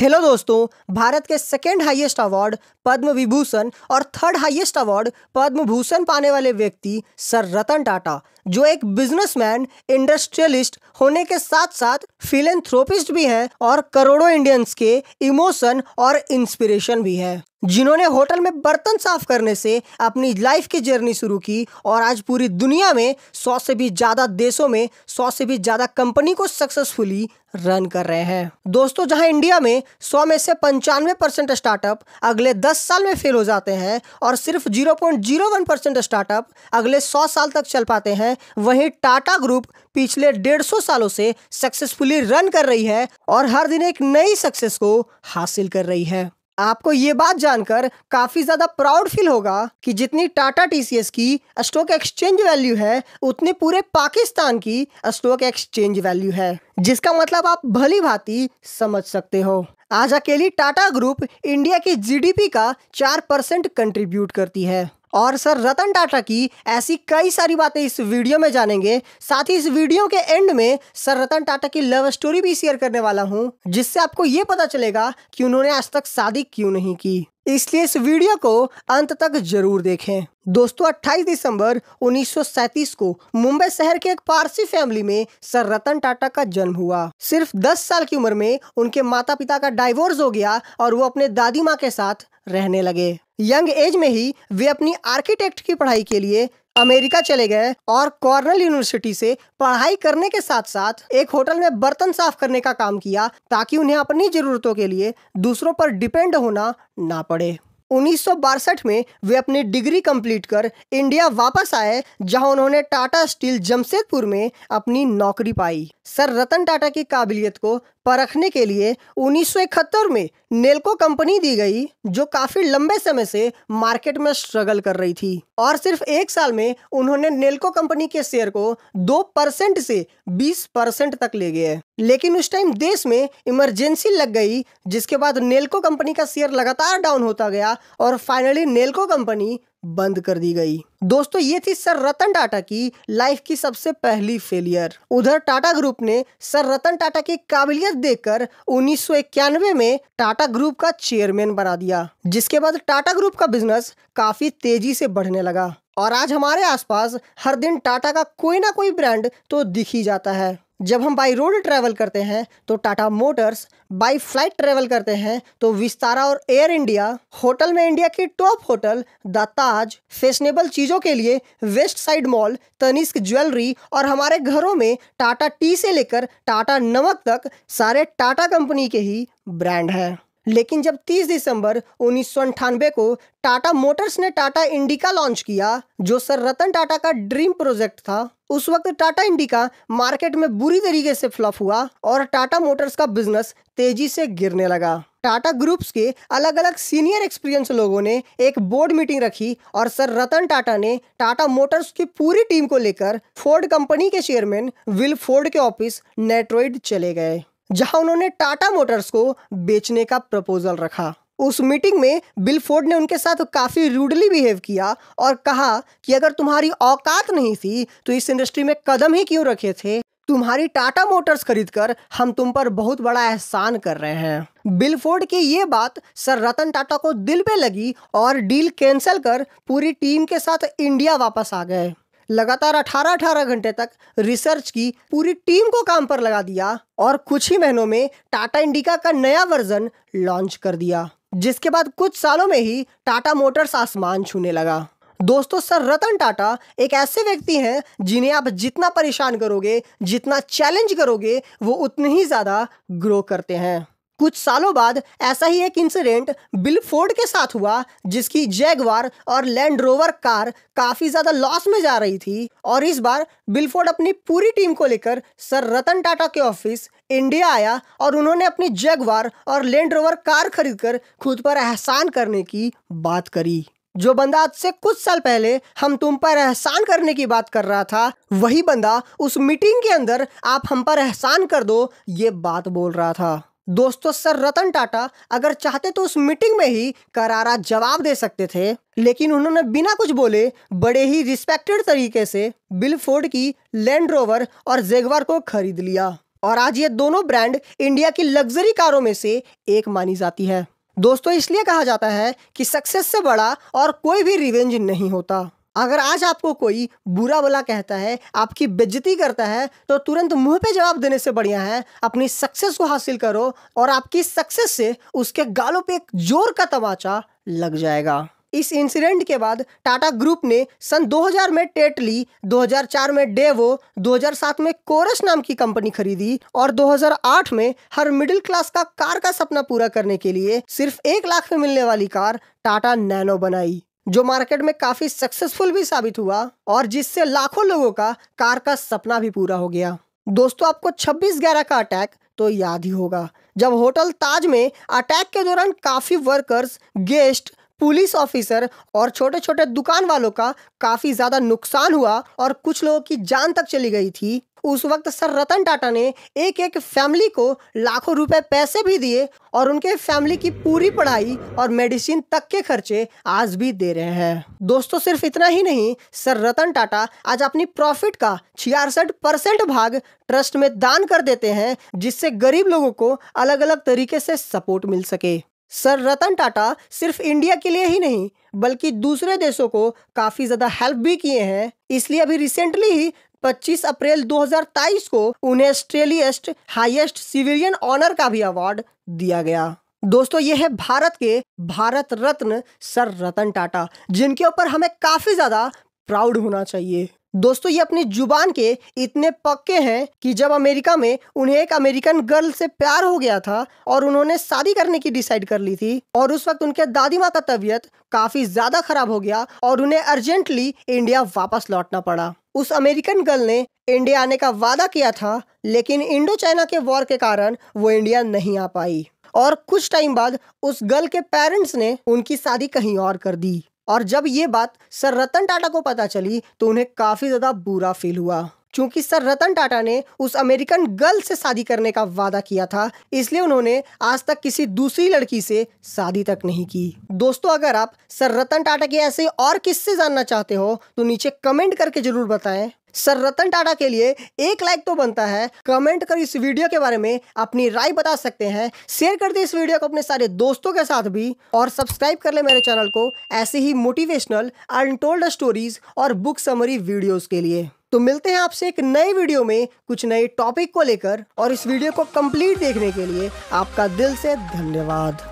Hello दोस्तों, भारत के second highest award Padma Vibhushan और third highest award Padma Bhushan पाने वाले व्यक्ति सर रतन टाटा, जो एक बिजनेसमैन, इंडस्ट्रियलिस्ट होने के साथ साथ फिलेंथ्रोपिस्ट भी हैं और करोड़ों इंडियंस के इमोशन और इंस्पिरेशन भी हैं, जिन्होंने होटल में बर्तन साफ करने से अपनी लाइफ की जर्नी शुरू की और आज पूरी दुनिया में 100 से भी ज्यादा देशों में 100 से भी ज्यादा कंपनी को सक्सेसफुली रन कर रहे हैं। दोस्तों, जहां इंडिया में 100 में से 95% स्टार्टअप अगले 10 साल में फेल हो जाते हैं और सिर्फ 0.01% स्टार्टअप अगले 100 साल तक चल पाते हैं, वहीं टाटा ग्रुप पिछले 150 सालों से सक्सेसफुली रन कर रही है और हर दिन एक नई सक्सेस को हासिल कर रही है। आपको ये बात जानकर काफी ज्यादा प्राउड फील होगा कि जितनी टाटा टीसीएस की स्टॉक एक्सचेंज वैल्यू है, उतनी पूरे पाकिस्तान की स्टॉक एक्सचेंज वैल्यू है, जिसका मतलब आप भली भांति समझ सकते हो। आज अकेली टाटा ग्रुप इंडिया की जीडीपी का 4% कंट्रीब्यूट करती है और सर रतन टाटा की ऐसी कई सारी बातें इस वीडियो में जानेंगे। साथ ही इस वीडियो के एंड में सर रतन टाटा की लव स्टोरी भी शेयर करने वाला हूं, जिससे आपको ये पता चलेगा कि उन्होंने आज तक शादी क्यों नहीं की। इसलिए इस वीडियो को अंत तक जरूर देखें। दोस्तों, 28 दिसंबर 1937 को मुंबई शहर के एक पारसी फैमिली में सर रतन टाटा का जन्म हुआ। सिर्फ 10 साल की उम्र में उनके माता पिता का डाइवोर्स हो गया और वो अपने दादी माँ के साथ रहने लगे। यंग एज में ही वे अपनी आर्किटेक्ट की पढ़ाई के लिए अमेरिका चले गए और कॉर्नेल यूनिवर्सिटी से पढ़ाई करने के साथ साथ एक होटल में बर्तन साफ करने का काम किया, ताकि उन्हें अपनी जरूरतों के लिए दूसरों पर डिपेंड होना ना पड़े। 1962 में वे अपनी डिग्री कंप्लीट कर इंडिया वापस आए, जहां उन्होंने टाटा स्टील जमशेदपुर में अपनी नौकरी पाई। सर रतन टाटा की काबिलियत को परखने के लिए 1971 में नेल्को कंपनी दी गई, जो काफी लंबे समय से मार्केट में स्ट्रगल कर रही थी और सिर्फ 1 साल में उन्होंने नेल्को कंपनी के शेयर को 2% से 20% तक ले गए। लेकिन उस टाइम देश में इमरजेंसी लग गई, जिसके बाद नेल्को कंपनी का शेयर लगातार डाउन होता गया और फाइनली नेल्को कंपनी बंद कर दी गई। दोस्तों, ये थी सर रतन टाटा की लाइफ की सबसे पहली फेलियर। उधर टाटा ग्रुप ने सर रतन टाटा की काबिलियत देखकर 1991 में टाटा ग्रुप का चेयरमैन बना दिया, जिसके बाद टाटा ग्रुप का बिजनेस काफी तेजी से बढ़ने लगा और आज हमारे आसपास हर दिन टाटा का कोई ना कोई ब्रांड तो दिख ही जाता है। जब हम बाई रोड ट्रैवल करते हैं तो Tata Motors, by flight travel करते हैं तो विस्तारा और एयर इंडिया, होटल में इंडिया की top hotel the Taj, fashionable चीज़ों के लिए Westside mall, Tanishq jewellery और हमारे घरों में टाटा टी से लेकर टाटा नमक तक सारे टाटा कंपनी के ही ब्रांड हैं। लेकिन जब 30 दिसंबर 1998 को टाटा मोटर्स ने टाटा इंडिका लॉन्च किया, जो सर रतन टाटा का ड्रीम प्रोजेक्ट था, उस वक्त टाटा इंडिका मार्केट में बुरी तरीके से फ्लॉप हुआ और टाटा मोटर्स का बिजनेस तेजी से गिरने लगा। टाटा ग्रुप्स के अलग अलग सीनियर एक्सपीरियंस लोगों ने एक बोर्ड मीटिंग रखी और सर रतन टाटा ने टाटा मोटर्स की पूरी टीम को लेकर फोर्ड कंपनी के चेयरमैन विल फोर्ड के ऑफिस डेट्रॉइट चले गए, जहां उन्होंने टाटा मोटर्स को बेचने का प्रपोजल रखा। उस मीटिंग में बिल फोर्ड ने उनके साथ काफी रूडली बिहेव किया और कहा कि अगर तुम्हारी औकात नहीं थी तो इस इंडस्ट्री में कदम ही क्यों रखे थे। तुम्हारी टाटा मोटर्स खरीदकर हम तुम पर बहुत बड़ा एहसान कर रहे हैं। बिल फोर्ड की ये बात सर रतन टाटा को दिल पे लगी और डील कैंसिल कर पूरी टीम के साथ इंडिया वापस आ गए। लगातार 18 घंटे तक रिसर्च की, पूरी टीम को काम पर लगा दिया और कुछ ही महीनों में टाटा इंडिका का नया वर्जन लॉन्च कर दिया, जिसके बाद कुछ सालों में ही टाटा मोटर्स आसमान छूने लगा। दोस्तों, सर रतन टाटा एक ऐसे व्यक्ति हैं जिन्हें आप जितना परेशान करोगे, जितना चैलेंज करोगे, वो उतने ही ज्यादा ग्रो करते हैं। कुछ सालों बाद ऐसा ही एक इंसिडेंट बिल फोर्ड के साथ हुआ, जिसकी जैगवार और लैंड रोवर कार काफी ज्यादा लॉस में जा रही थी और इस बार बिल फोर्ड अपनी पूरी टीम को लेकर सर रतन टाटा के ऑफिस इंडिया आया और उन्होंने अपनी जैगवार और लैंड रोवर कार खरीदकर खुद पर एहसान करने की बात करी। जो बंदा आज से कुछ साल पहले हम तुम पर एहसान करने की बात कर रहा था, वही बंदा उस मीटिंग के अंदर आप हम पर एहसान कर दो ये बात बोल रहा था। दोस्तों, सर रतन टाटा अगर चाहते तो उस मीटिंग में ही करारा जवाब दे सकते थे, लेकिन उन्होंने बिना कुछ बोले बड़े ही रिस्पेक्टेड तरीके से बिल फोर्ड की लैंड रोवर और जैगवार को खरीद लिया। और आज ये दोनों ब्रांड इंडिया की लग्जरी कारों में से एक मानी जाती है। दोस्तों, इसलिए कहा जाता है कि सक्सेस से बड़ा और कोई भी रिवेंज नहीं होता। अगर आज आपको कोई बुरा भला कहता है, आपकी बेइज्जती करता है, तो तुरंत मुंह पे जवाब देने से बढ़िया है अपनी सक्सेस को हासिल करो और आपकी सक्सेस से उसके गालों पे एक जोर का तमाचा लग जाएगा। इस इंसिडेंट के बाद टाटा ग्रुप ने सन 2000 में टेटली, 2004 में डेवो, 2007 में कोरस नाम की कंपनी खरीदी और 2008 में हर मिडिल क्लास का कार का सपना पूरा करने के लिए सिर्फ 1 लाख में मिलने वाली कार टाटा नैनो बनाई, जो मार्केट में काफी सक्सेसफुल भी साबित हुआ और जिससे लाखों लोगों का कार का सपना भी पूरा हो गया। दोस्तों, आपको 26/11 का अटैक तो याद ही होगा, जब होटल ताज में अटैक के दौरान काफी वर्कर्स, गेस्ट, पुलिस ऑफिसर और छोटे छोटे दुकान वालों का काफी ज्यादा नुकसान हुआ और कुछ लोगों की जान तक चली गई थी। उस वक्त सर रतन टाटा ने एक एक फैमिली को लाखों रुपए पैसे भी दिए और उनके फैमिली की पूरी पढ़ाई और मेडिसिन तक के खर्चे आज भी दे रहे हैं। दोस्तों, सिर्फ इतना ही नहीं, सर रतन टाटा आज अपनी प्रॉफिट का 66% भाग ट्रस्ट में दान कर देते हैं, जिससे गरीब लोगों को अलग अलग तरीके से सपोर्ट मिल सके। सर रतन टाटा सिर्फ इंडिया के लिए ही नहीं बल्कि दूसरे देशों को काफी ज्यादा हेल्प भी किए हैं। इसलिए अभी रिसेंटली ही 25 अप्रैल 2023 को उन्हें ऑस्ट्रेलियास्ट हाईएस्ट सिविलियन ऑनर का भी अवार्ड दिया गया। दोस्तों, ये है भारत के भारत रत्न सर रतन टाटा, जिनके ऊपर हमें काफी ज्यादा प्राउड होना चाहिए। दोस्तों, ये अपनी जुबान के इतने पक्के हैं कि जब अमेरिका में उन्हें एक अमेरिकन गर्ल से प्यार हो गया था और उन्होंने शादी करने की डिसाइड कर ली थी और उस वक्त उनके दादी माँ का तबीयत काफी ज्यादा खराब हो गया और उन्हें अर्जेंटली इंडिया वापस लौटना पड़ा। उस अमेरिकन गर्ल ने इंडिया आने का वादा किया था, लेकिन इंडो चाइना के वॉर के कारण वो इंडिया नहीं आ पाई और कुछ टाइम बाद उस गर्ल के पेरेंट्स ने उनकी शादी कहीं और कर दी। और जब ये बात सर रतन टाटा को पता चली तो उन्हें काफी ज्यादा बुरा फील हुआ, क्योंकि सर रतन टाटा ने उस अमेरिकन गर्ल से शादी करने का वादा किया था, इसलिए उन्होंने आज तक किसी दूसरी लड़की से शादी तक नहीं की। दोस्तों, अगर आप सर रतन टाटा के ऐसे और किस्से जानना चाहते हो तो नीचे कमेंट करके जरूर बताएं। सर रतन टाटा के लिए 1 लाइक तो बनता है। कमेंट कर इस वीडियो के बारे में अपनी राय बता सकते हैं। शेयर कर दे इस वीडियो को अपने सारे दोस्तों के साथ भी और सब्सक्राइब कर ले मेरे चैनल को ऐसे ही मोटिवेशनल, अनटोल्ड स्टोरीज और बुक समरी वीडियोस के लिए। तो मिलते हैं आपसे एक नए वीडियो में कुछ नए टॉपिक को लेकर, और इस वीडियो को कंप्लीट देखने के लिए आपका दिल से धन्यवाद।